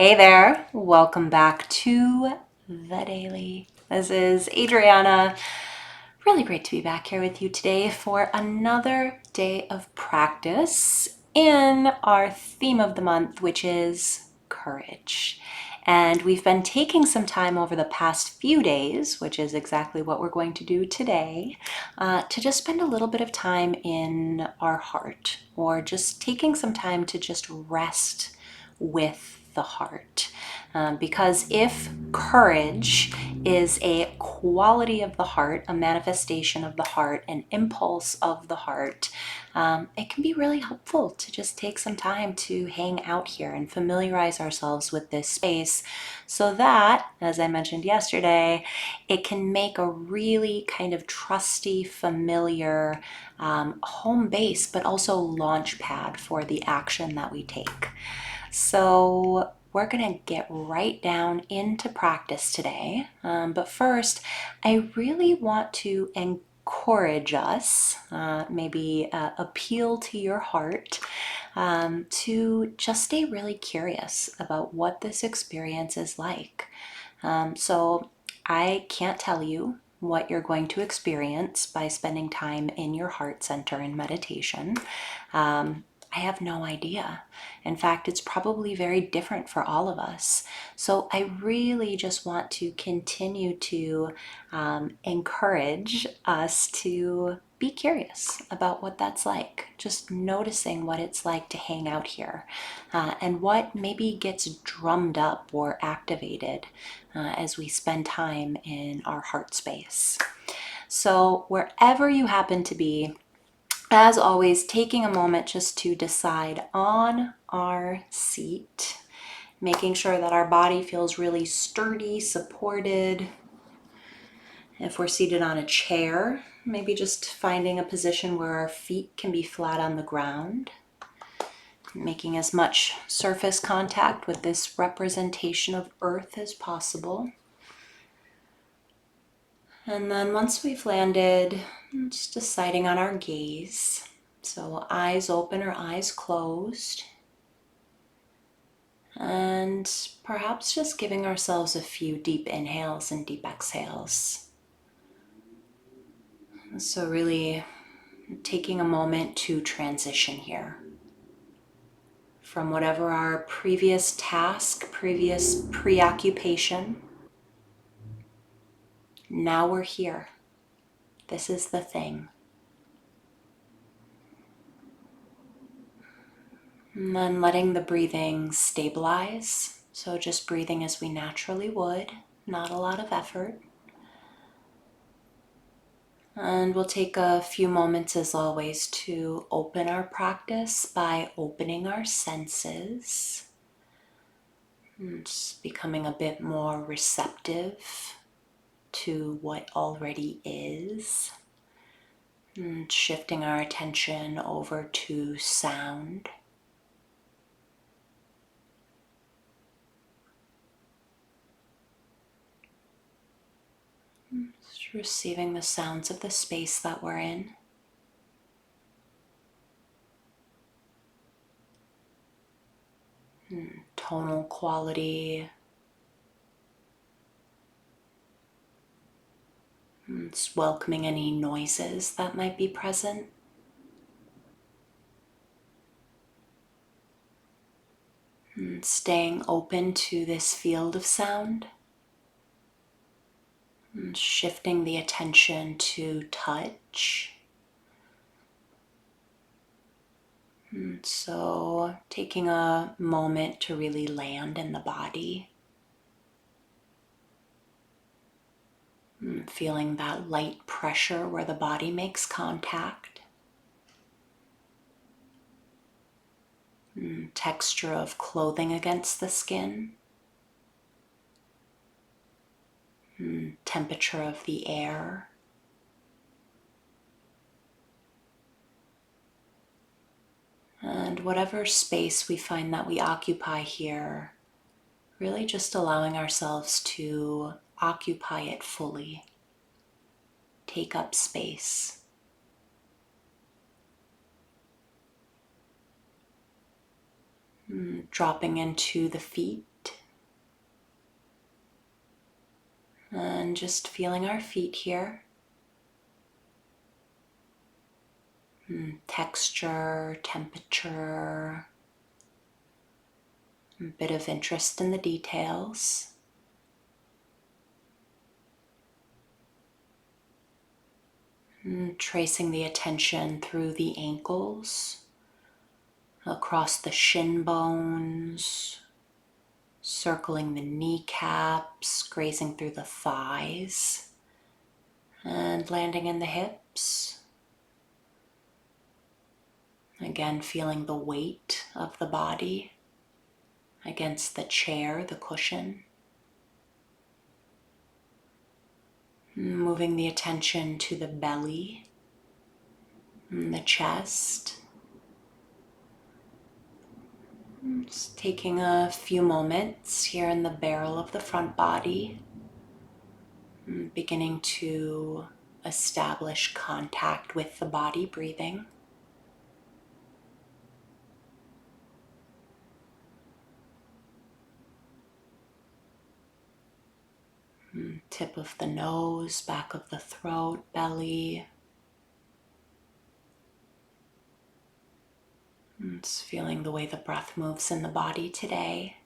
Hey there, welcome back to The Daily. This is Adriana. Really great to be back here with you today for another day of practice in our theme of the month, which is courage. And we've been taking some time over the past few days, which is exactly what we're going to do today, to just spend a little bit of time in our heart, or just taking some time to just rest with the heart. Because if courage is a quality of the heart, a manifestation of the heart, an impulse of the heart, it can be really helpful to just take some time to hang out here and familiarize ourselves with this space so that, as I mentioned yesterday, it can make a really kind of trusty, familiar home base, but also launch pad for the action that we take. So we're going to get right down into practice today. But first, I really want to encourage us, maybe appeal to your heart, to just stay really curious about what this experience is like. So I can't tell you what you're going to experience by spending time in your heart center in meditation. I have no idea. In fact, it's probably very different for all of us. So I really just want to continue to encourage us to be curious about what that's like, just noticing what it's like to hang out here, and what maybe gets drummed up or activated as we spend time in our heart space. So wherever you happen to be, as always, taking a moment just to decide on our seat, making sure that our body feels really sturdy, supported. If we're seated on a chair, maybe just finding a position where our feet can be flat on the ground, making as much surface contact with this representation of Earth as possible. And then once we've landed, just deciding on our gaze. So eyes open or eyes closed. And perhaps just giving ourselves a few deep inhales and deep exhales. So really taking a moment to transition here from whatever our previous task, previous preoccupation. Now we're here. This is the thing. And then letting the breathing stabilize. So just breathing as we naturally would, not a lot of effort. And we'll take a few moments, as always, to open our practice by opening our senses. And just becoming a bit more receptive to what already is. And shifting our attention over to sound. Just receiving the sounds of the space that we're in. Tonal quality. It's welcoming any noises that might be present. And staying open to this field of sound. And shifting the attention to touch. And so taking a moment to really land in the body. And feeling that light pressure where the body makes contact. And texture of clothing against the skin. And temperature of the air. And whatever space we find that we occupy here, really just allowing ourselves to occupy it fully, take up space. Dropping into the feet, And just feeling our feet here. Texture, temperature, a bit of interest in the details. Tracing the attention through the ankles, across the shin bones, circling the kneecaps, grazing through the thighs, and landing in the hips. Again, feeling the weight of the body against the chair, the cushion. Moving the attention to the belly and the chest. Just taking a few moments here in the barrel of the front body, beginning to establish contact with the body, breathing. Tip of the nose, back of the throat, belly. Just feeling the way the breath moves in the body today.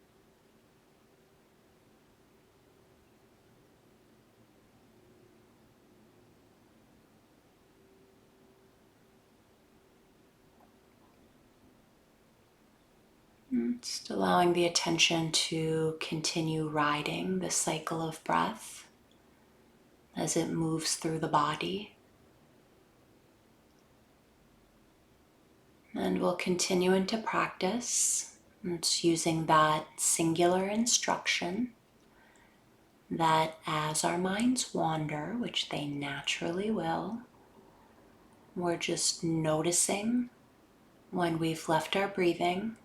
Just allowing the attention to continue riding the cycle of breath as it moves through the body. And we'll continue into practice. It's using that singular instruction that as our minds wander, which they naturally will, we're just noticing when we've left our breathing,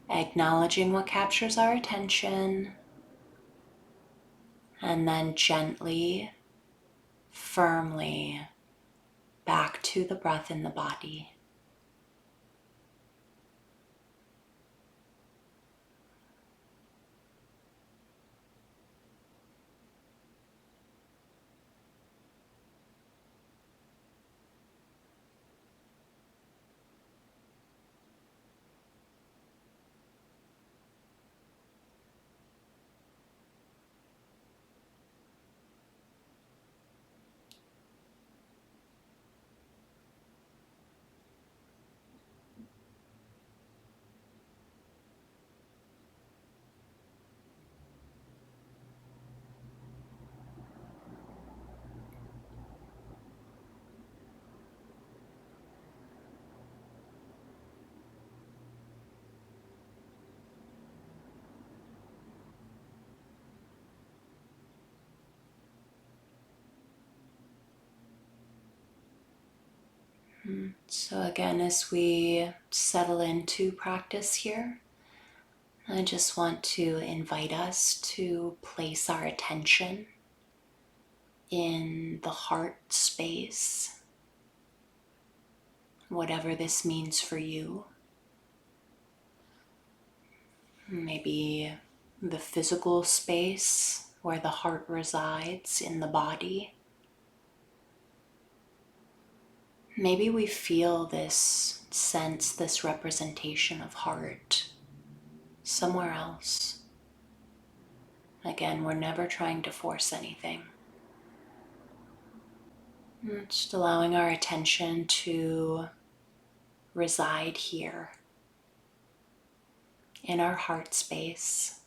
acknowledging what captures our attention, and then gently, firmly back to the breath in the body. So again, as we settle into practice here, I just want to invite us to place our attention in the heart space, whatever this means for you. Maybe the physical space where the heart resides in the body. Maybe we feel this sense, this representation of heart somewhere else. Again, we're never trying to force anything. Just allowing our attention to reside here in our heart space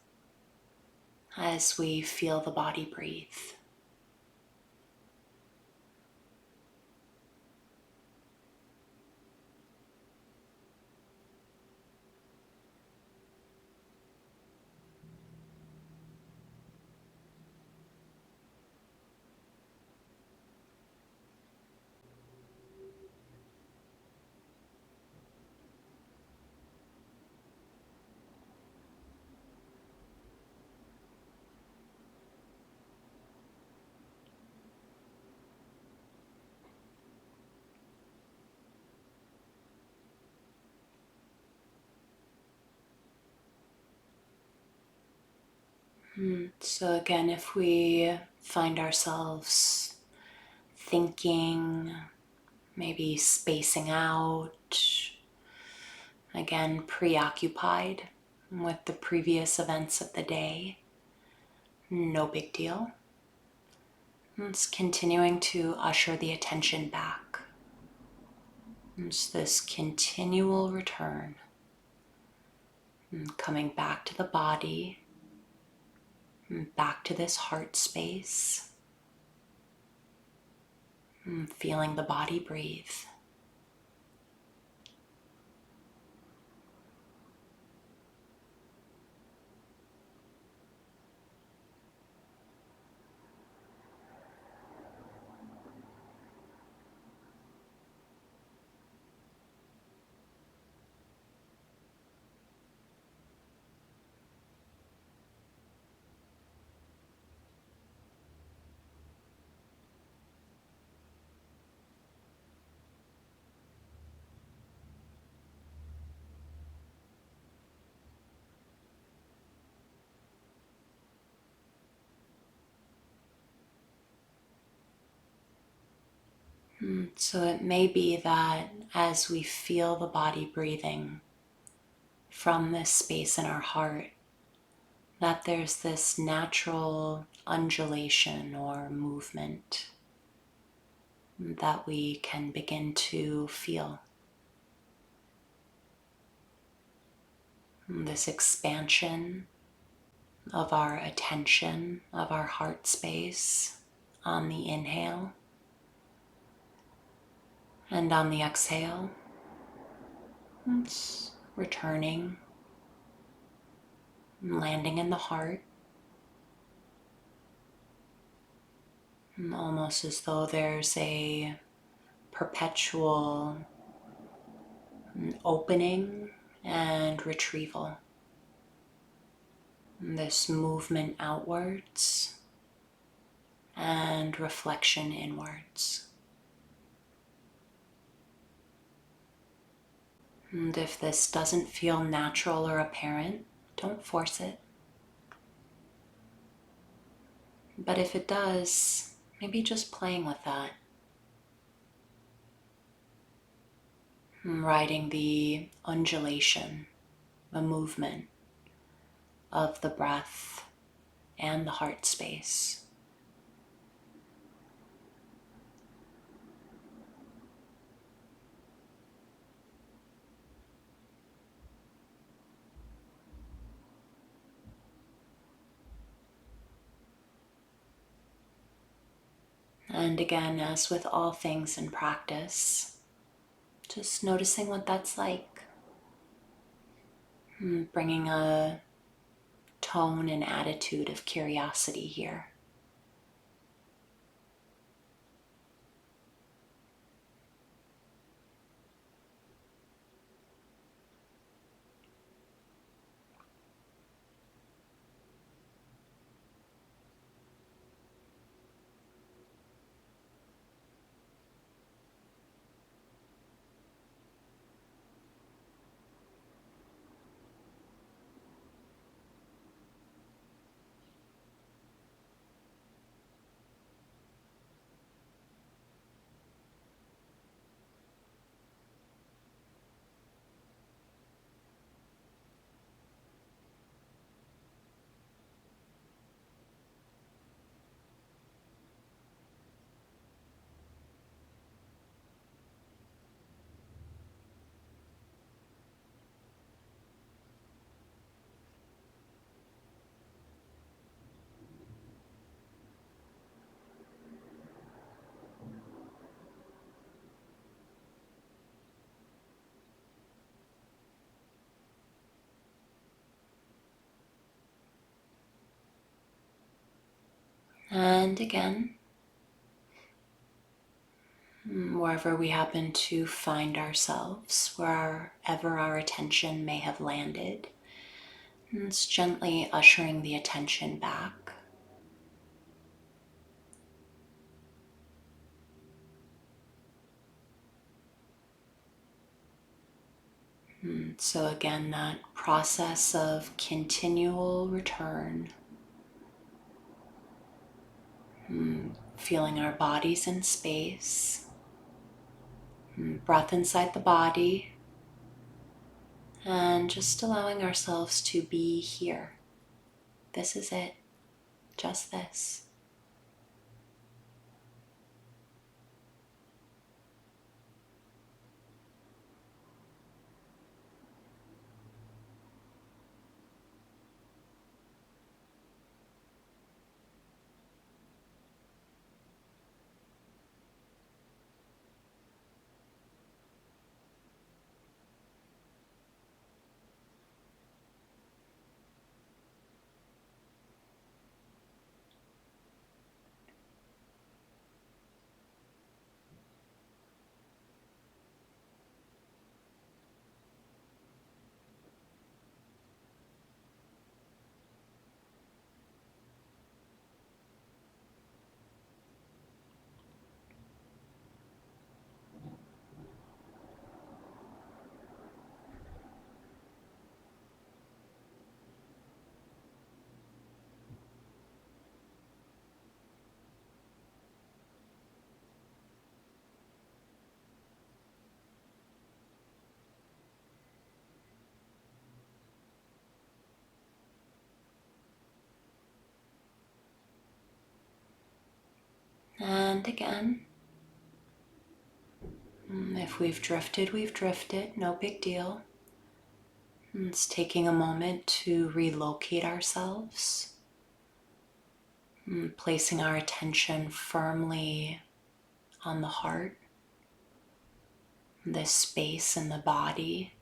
as we feel the body breathe. So again, if we find ourselves thinking, maybe spacing out, again, preoccupied with the previous events of the day, no big deal. It's continuing to usher the attention back. It's this continual return, and coming back to the body, and back to this heart space, and feeling the body breathe. So it may be that as we feel the body breathing from this space in our heart, that there's this natural undulation or movement that we can begin to feel. This expansion of our attention, of our heart space on the inhale, and on the exhale, it's returning, landing in the heart, almost as though there's a perpetual opening and retrieval. This movement outwards and reflection inwards. And if this doesn't feel natural or apparent, don't force it. But if it does, maybe just playing with that. Riding the undulation, the movement of the breath and the heart space. And again, as with all things in practice, just noticing what that's like. Bringing a tone and attitude of curiosity here. And again, wherever we happen to find ourselves, wherever our attention may have landed, it's gently ushering the attention back. So again, that process of continual return Feeling our bodies in space. Breath inside the body. And just allowing ourselves to be here. This is it. Just this. And again, if we've drifted, we've drifted. No big deal. It's taking a moment to relocate ourselves, placing our attention firmly on the heart, this space in the body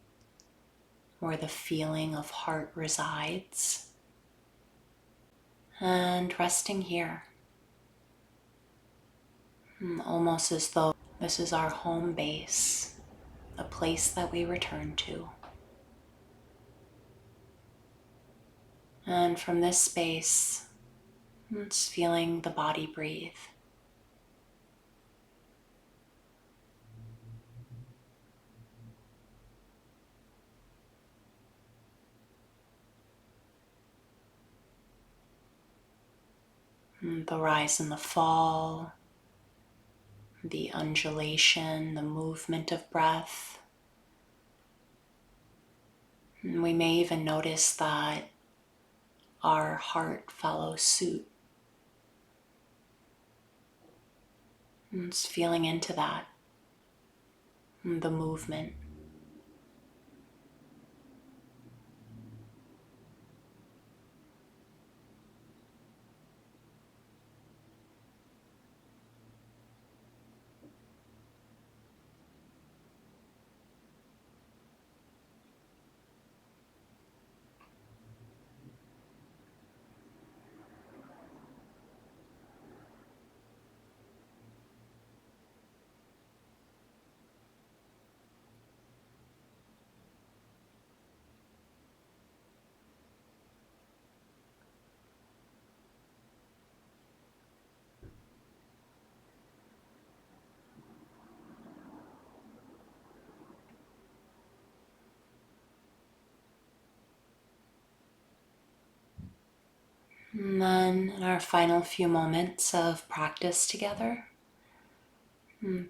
where the feeling of heart resides, and resting here, almost as though this is our home base, a place that we return to. And from this space, it's feeling the body breathe. The rise and the fall, the undulation, the movement of breath. And we may even notice that our heart follows suit. And it's feeling into that, the movement. And then in our final few moments of practice together,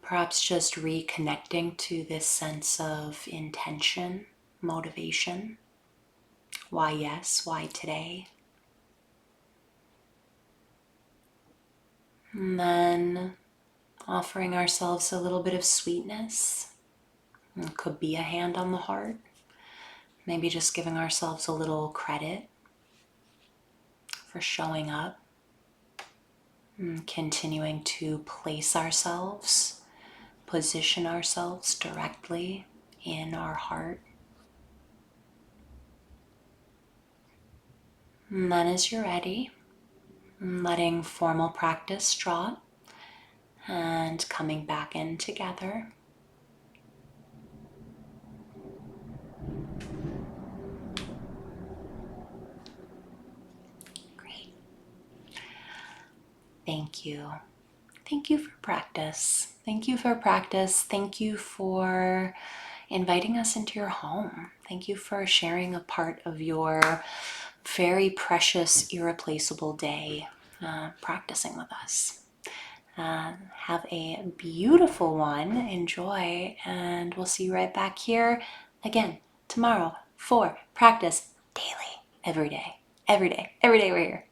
perhaps just reconnecting to this sense of intention, motivation. Why yes? Why today? And then offering ourselves a little bit of sweetness. It could be a hand on the heart. Maybe just giving ourselves a little credit for showing up. And continuing to place ourselves, position ourselves directly in our heart. And then as you're ready, letting formal practice drop and coming back in together. Great. Thank you. Thank you for practice. Thank you for practice. Thank you for inviting us into your home. Thank you for sharing a part of your very precious, irreplaceable day practicing with us. Have a beautiful one. Enjoy, and we'll see you right back here again tomorrow for practice daily, every day, every day, every day we're here.